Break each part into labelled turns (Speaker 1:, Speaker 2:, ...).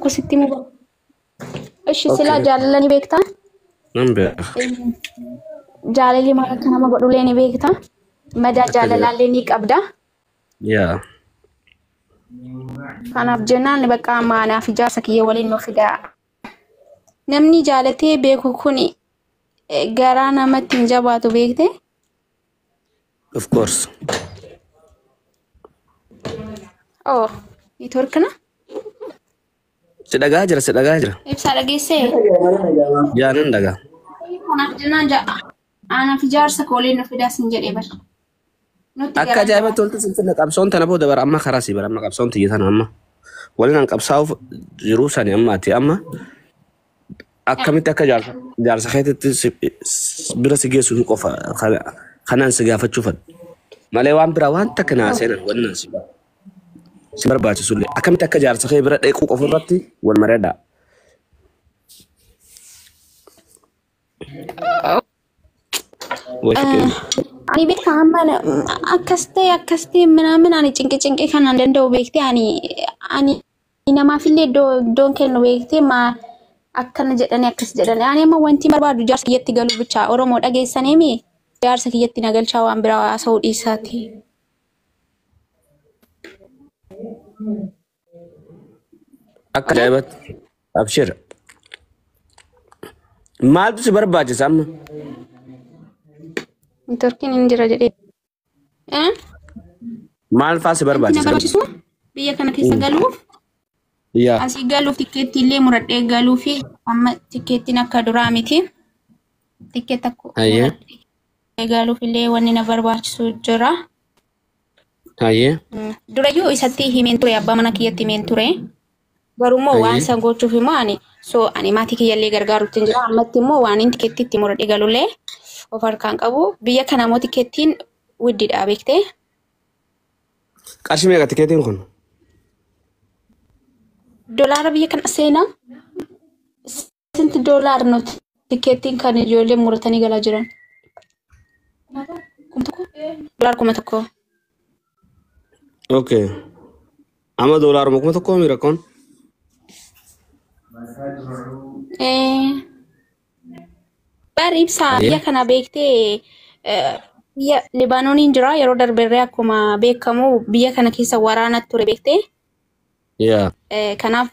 Speaker 1: كوستي مو إيش سلا جاللني بيكتا
Speaker 2: من بيك
Speaker 1: جاللي ما كان ما قولوا لي بيكتا مدى جاللني أبدا
Speaker 2: يا
Speaker 1: أنا بجنان بقى ما أنا في جاسك يولي إنه فدا نمني جالتي بيكو كوني غرانا ما تنجباتو بيكتي
Speaker 2: of course
Speaker 1: أوه يتوركنا
Speaker 2: سدقة هجرة
Speaker 1: إبسا لقيسي
Speaker 2: يا نندقة
Speaker 1: أنا بجنان جا أنا في جارسك ولي إنه فدا سنجل إبر
Speaker 2: akka ajaa'iba tolta silsila qabsoon tana booda bara amma karaa si bara amma qabsoon tiyya tana amma waliin an qabsaa'uuf jiruu sani ammaati amma akkamitti akka jaarsa keetitti bira si geessu hin qofa kanaan si gaafachuufan malee waan biraa waan takka naa seenan wannan si barbaachisullee akkamitti akka jaarsa kee bira dheequu qofa irratti wal mareedha.
Speaker 1: أنا بيك عمان أكستي من أنا تنكي كان عندنا بيكتي أنا ما في اللي دون كانوا بيكتي ما أكن جدني أكس جدني أنا ما وانتي مرة بعد جالس كيتي قالوا بتشا أورو أجي سنامي جالس كيتي نقل شو عم برا سعود إساتي
Speaker 2: akka ajaa'ibaatti abshir maaltu si barbaachisa amma
Speaker 1: تركين إندرا جدي
Speaker 2: maal faa si barbaachisa
Speaker 1: بيا كانت يسقلوف
Speaker 2: yaa
Speaker 1: أسي قالوف تكتي اللي مرد قالوف أما تكتي نكادراميتي تكتكو
Speaker 2: ayyee
Speaker 1: قالوف اللي وننا برباش سجرا
Speaker 2: ayyee
Speaker 1: durayyuu isatti himen ture abbaa mana kiyyatti himen ture garummoo waan san gochuuf immoo ani so ani maatii kiyyallee gargaaruutti hin jira ammatti immoo waan inni tikettiitti muradhe galullee of harkaan qabu biyya kana immoo tikettiin widdiidha beektee
Speaker 2: qarshii meeqa tikeetiin kun
Speaker 1: dolaara biyya kana seenaa sinti dolaar no tikettiin kan ijoollee muratanii galaa jiran dolaar 1,000
Speaker 2: okay ama dollar mo kuma tokko mira kon
Speaker 1: Baribsa biyya kana beektee biyya Libaanooniin jira yeroo darbeerree akkuma beekamu biyya kana keessa waraanatu ture beektee
Speaker 2: yaa
Speaker 1: kanaaf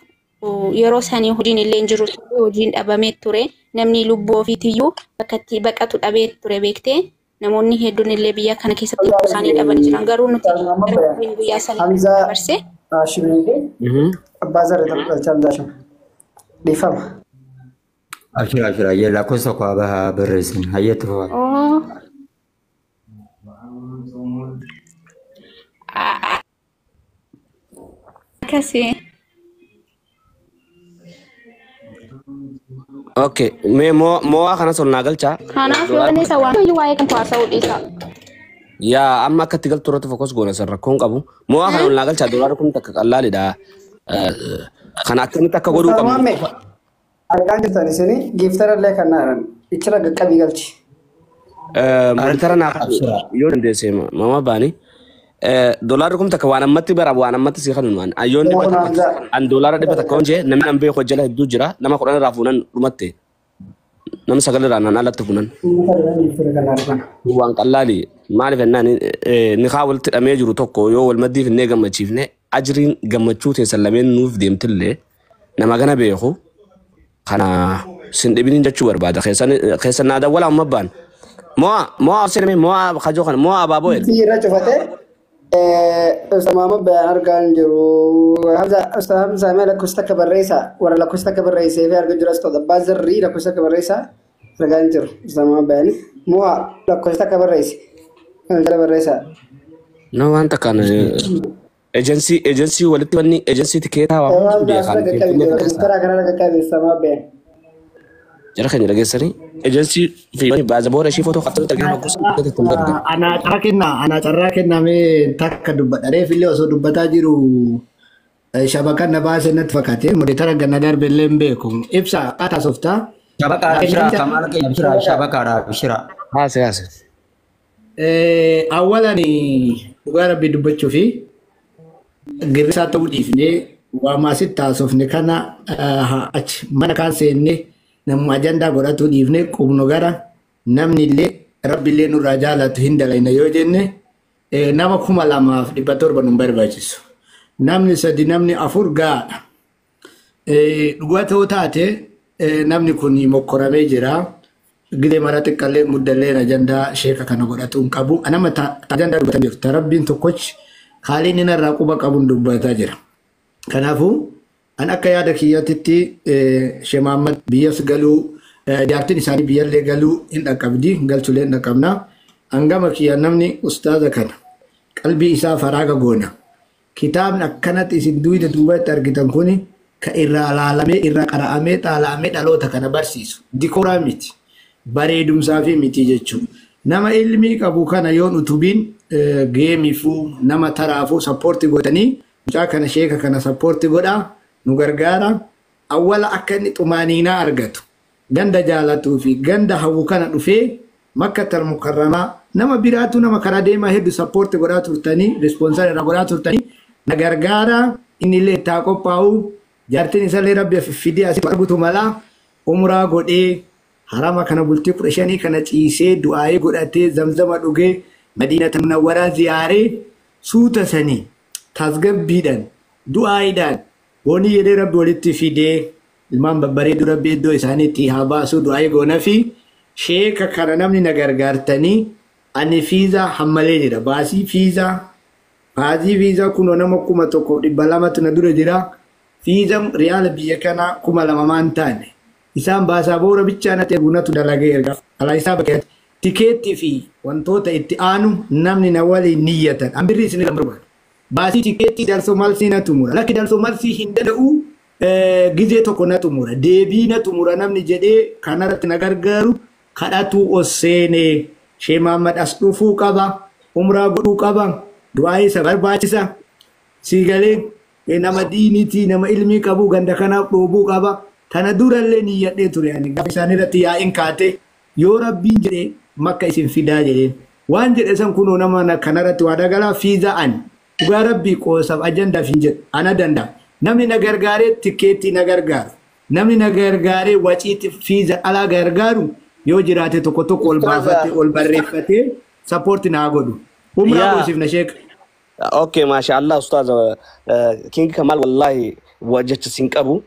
Speaker 1: yeroo sanii hojiin illee hin jiru hojiin dhabamee ture namni lubbuu ofiitiyyuu bakkatti baqatu dhabee ture beektee namoonni hedduun illee biyya kana keessatti lubbuu isaanii dhabanii jiran garuu nuti guyyaa sanii dabarse
Speaker 3: abbaa zarree dalchaldaashu dhiifama.
Speaker 4: Ashira yella cosa qua va berresin hayet fa
Speaker 1: kasi
Speaker 2: okay me mo kana son nagalcha
Speaker 1: kanaaf yoo inni sawaan waa'ee kan paasa'uu dhiisa
Speaker 2: yaa amma akka tigal turatu fokus goona sarra kon qabu mo kana on nagalcha dollar kun takka qallalidha kana akkamitti akka godhuu qabu
Speaker 3: argaan jirtan isini giiftarallee kan naaran ichira qaqqabii galchi
Speaker 2: mantara na yoo dandeesse mama baani dollar kun takka waan ammatti bara waan ammatti si kanu man ayoon an dollar dhiba takka onje namni an beeko jala hedduu jira nama kudhan raafuunan dhumatte nama sagal raanan alatti funan waan qallali maaliif ennaan ni haawalti dhamee jiru tokko yoo wal maddiif innee gammachiifne ajriin gammachuu teessan lameen nuuf deemtillee nama gana beeku kana sin dhibinin jechuu barbaada keessan naa dawwala amma baan mo'a sirmi mo'a kajoo kana mo'a abaaboo
Speaker 3: irra cufate ustamaama bayaan argaan jiru ustamaama saamee lakkoofsa akka barreessa warra lakkoofsa akka barreessee fi argaa jiru astoota abbaa zarrii lakkoofsa akka barreessa argaan jiru ustamaama bayaanii mo'a lakkoofsa akka barreessa
Speaker 2: no wanta kana agency walitti wanni agency tikeetaa waan beekan jara kan dhageessanii agency fi baazaboora ishii footoo qabxatu targina gosa
Speaker 5: ana carraa kennamee takka dubbadharee fillee osoo dubbataa jiru shabakan na baasee natti fakkaate modetara ganna darbellee hin beeku ibsa qaataa softaa
Speaker 4: shabakaadha bishira
Speaker 2: haase
Speaker 5: awwalani dhugaa rabbii dubbachuu fi girrisaa ta'uu dhiifnee وما ستة صفني كان mana kan senne namu ajanda godhatu dhiifne qubnu gara namni illee rabbi illee nurraa jaalatu hin dalayna yoo jenne nama 2,700 nu barbaachisu namni 3 namni 4 gaadha dhugaa ta'uu taate namni kun mokkoramee jira gile mara xiqqallee muddallee ajanda sheeka kana godhatu hin qabu anama ajanda dubbatan jirtu rabbiin tokkochi haaliin inni irraa quba qabuun dubbataa jira kanaafuu an akka yaada kiyyatitti Sheekh Muhammad biyyas galuu jaartiin isaanii biyyallee galuu hin dhaqqabdi galchulee hin dhaqqabna hangama kiyya namni ustaaza kana qalbii isaa faraaga goona kitaabni akkanatti isin duwida duubatti argitan kuni ka irraa laalamee irraa qara'amee xaala'amee dhaloota kana barsiisu dikooraa miti bareedumsaa fi miti jechuudha nama ilmii qabu kana yoon utubiin geemiifuu nama taraafuu sappoortii godhanii mucaa kana sheeka kana sappoortii godhaa nu gargaara awwala akka inni xumaaniinaa argatu ganda jaalatuu fi ganda hawwu kana dhufee Makkatal Mukarramaa nama biraatu nama karaa deemaa hedduu sappoortii godhaa turtanii responsaal irraa godhaa turtanii na gargaara inni illee taa qophaa'u jaartiin isallee rabbi fidee asii argutu malaa umraa godhee harama kana bultii 15 kana ciisee du'aa'ee godhatee zamzama dhugee Madiinata Munawwaraa ziyaaree suuta sanii tasgabbiidhaan du'aa'iidhaan Boni yede rabbi walitti fidee ilmaan babbareedu rabbi iddoo isaaniitti haa baasu du'aa goona fi sheeka kana namni na gargaartanii ani fiizaa hammalee jira baasii fiizaa kunoo nama 1,200 na dura jira fiizaa riyaala biyya kana 2,000 maan taane isaan baasaa boora bichaa na teegunatu dalagee erga alaa isaa bakkeetti tikeetti fi wantoota itti aanu namni na waliin niyyatan ambirri isin barbaadu Basi tiketi darso malsi na tumura. Laki darso malsi hindada'u gizee tokko na tumura. Deebii na tumura namni jedhee kanarratti na gargaaru kadhatu osseene Sheekh Muhammad as dhufuu qaba. Umraa godhuu qaba. Du'aa isa barbaachisa. Siigalee nama diinitii nama ilmii qabu ganda kanaaf dhoobuu qaba. Tana durallee niyyadhee ture ani gaafa isaan irratti yaa'iin kaate yoo rabbiin jedhee makka isin fidaa jedheen. Waan jedhe san kunoo nama kanarratti waa dagalaa fiizaa ani. Dhugaa rabbii qoosaaf ajandaa fi jedhu ana danda'a. Namni na gargaaree tikeetti na gargaaru. Namni na gargaaree waciitti fiiza alaa gargaaru yoo jiraate tokko tokko ol baafatee ol barreeffatee sappoorti naa godhu. Umraa goosiif na sheeka.
Speaker 2: Okay, mashallah ustaz King Kamal wallahi wajjach sin qabu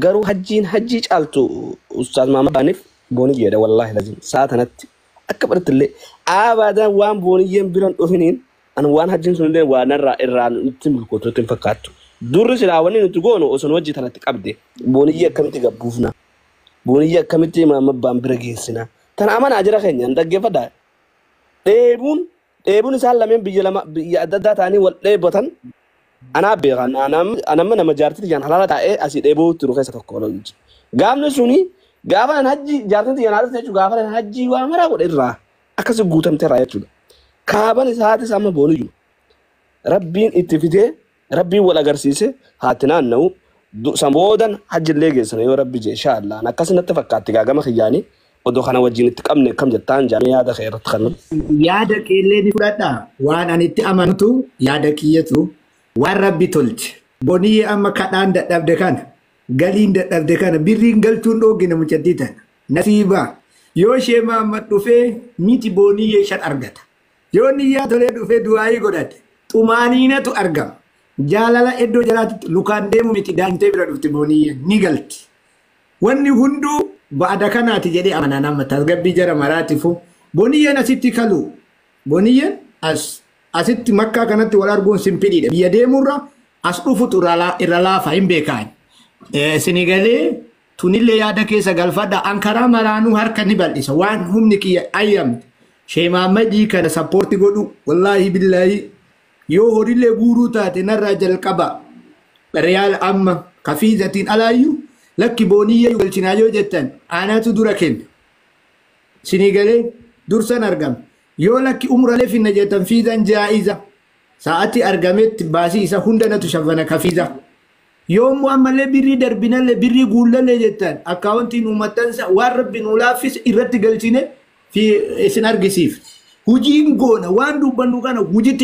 Speaker 2: garuu hajjii caaltu ustaz Muhammad Hanif booni jedha wallahi lazim saatanatti akka bartillee abadan waan booniyyeen biran dhufiniin أنا وان هجين سنده وانا الران نتم كوتو فكاتو دور سلاواني نتقونه وسن وجه تنا تقبضه بونية كم تقبوفنا بونية كم تي ما مبام برجيسنا تنا أمان أجرا خيني عندك كيف ده تبون سال لمن بيجلما بيعدد تاني ولا بطن أنا بيغان أنا من مجارتي جان حلالة تاء أسيد أبو تروح سكولوج قامنا سوني قافنا هجي جارتي جان هذا تيجي قافنا هجي وامرا قول إرّا أكاسو قوتم ترايا تقول كابن ساعات سامع بونيو ربين اتفيده ربي ولا غرسيسه هاتنا نو سمودن حج الليجس يا ربي ان شاء الله انا كسن اتفقات تاغا مخياني ودو خنا وجين تقمن كم جتان جان يا ده خير تخن
Speaker 5: يا ده كيلي دي فدا وانا انت امنتو يا ده كيتو وربي تولت بوني اما كدان دبده كان غالين دبده كان بيرين غلتون دوغين مجديتا نصيبا يو شيما مدفه ميتي بوني يشات ارغت Yoni ya tole dhufe du'aayi godhate xumaaniinatu argama jaalala iddoo jalaatti lukaan deemu miti daantee bira dhufti booniyye ni galti wanni hunduu baada kanaati jedhee amana nama tasgabbii jara maraatifu booniyyeen asitti kalu booniyyeen asitti makkaa kanatti wal arguun simpiliidha biyya deemurra as dhufutu irra laafa hin beekaan sinigalee tunillee yaada keessa galfadha ankaraa maraanuu harka ni bal'isa waan humni kiyya ayyamte Sheekh Muhammad kana sappoortii godhu wallahi billahi yoo horillee guuruu taate narraa jalqaba riyaal amma kafiizatiin alaayyu lakki booniyyee galchinaa yoo jettan aanaatu dura kenna sinigalee dursan argama yoo lakki umralee finna jettan fiizan jaa'iza sa'ati argametti baasii isa hundanatu shafana kafiiza yoo ammallee birrii darbinallee birrii guullallee jettan akkaawuntiin uummatansa waan rabbiin ulaafis irratti galchine في سنارجسيف هجين جونا وان دوبان دوكانا وجدت